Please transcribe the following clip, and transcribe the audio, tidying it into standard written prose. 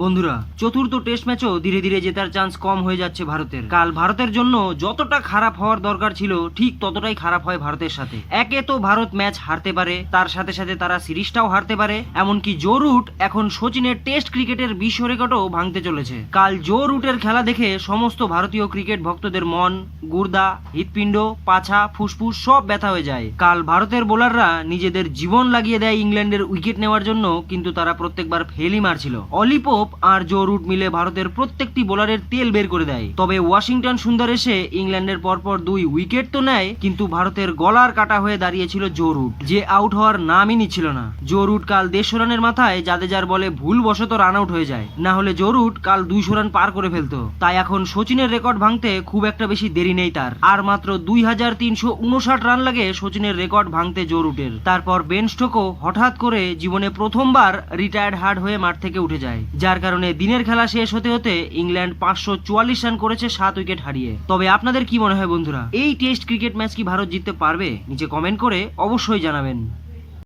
বন্ধুরা, চতুর্থ টেস্ট ম্যাচও ধীরে ধীরে জেতার চান্স কম হয়ে যাচ্ছে ভারতের। কাল ভারতের জন্য যতটা খারাপ হওয়ার দরকার ছিল ঠিক ততটাই খারাপ হয় ভারতের সাথে। একে তো ভারত ম্যাচ হারতে পারে, তার সাথে সাথে তারা সিরিজটাও হারতে পারে। এমনকি জো রুট এখন সচিনের টেস্ট ক্রিকেটের বিশ্ব রেকর্ডও ভাঙতে চলেছে। কাল জো রুটের খেলা দেখে সমস্ত ভারতীয় ক্রিকেট ভক্তদের মন, গুর্দা, হৃৎপিণ্ড, পাছা, ফুসফুস সব ব্যথা হয়ে যায়। কাল ভারতের বোলাররা নিজেদের জীবন লাগিয়ে দেয় ইংল্যান্ডের উইকেট নেওয়ার জন্য, কিন্তু তারা প্রত্যেকবার ফেলই মারছিল। অলি পোপ আর জো রুট মিলে ভারতের প্রত্যেকটি বোলারের তেল বের করে দেয়। তবে ওয়াশিংটন সুন্দর এসে ইংল্যান্ডের পরপর 2 উইকেট তো নেয়, কিন্তু ভারতের গলার কাটা হয়ে দাঁড়িয়েছিল জো রুট, যে আউট হওয়ার নামই নিচ্ছিল না। জো রুট কাল 150 রানের মাথায় জাদেজার বলে ভুলবশত রান আউট হয়ে যায়, না হলে জো রুট কাল 200 রান পার করে ফেলতো। তাই এখন সচিনের রেকর্ড ভাঙতে খুব একটা বেশি দেরি নেই তার। আর মাত্র 2359 রান লাগে সচিনের রেকর্ড ভাঙতে জো রুটের। তারপর বেন স্টোকও হঠাৎ করে জীবনে প্রথমবার রিটায়ার্ড হার্ড হয়ে মাঠ থেকে উঠে যায়, যার কারণে দিনের খেলা শেষ হতে হতে ইংল্যান্ড 544 রান করেছে 7 উইকেট হারিয়ে। তবে আপনাদের কি মনে হয় বন্ধুরা, এই টেস্ট ক্রিকেট ম্যাচ কি ভারত জিততে পারবে? নিচে কমেন্ট করে অবশ্যই জানাবেন।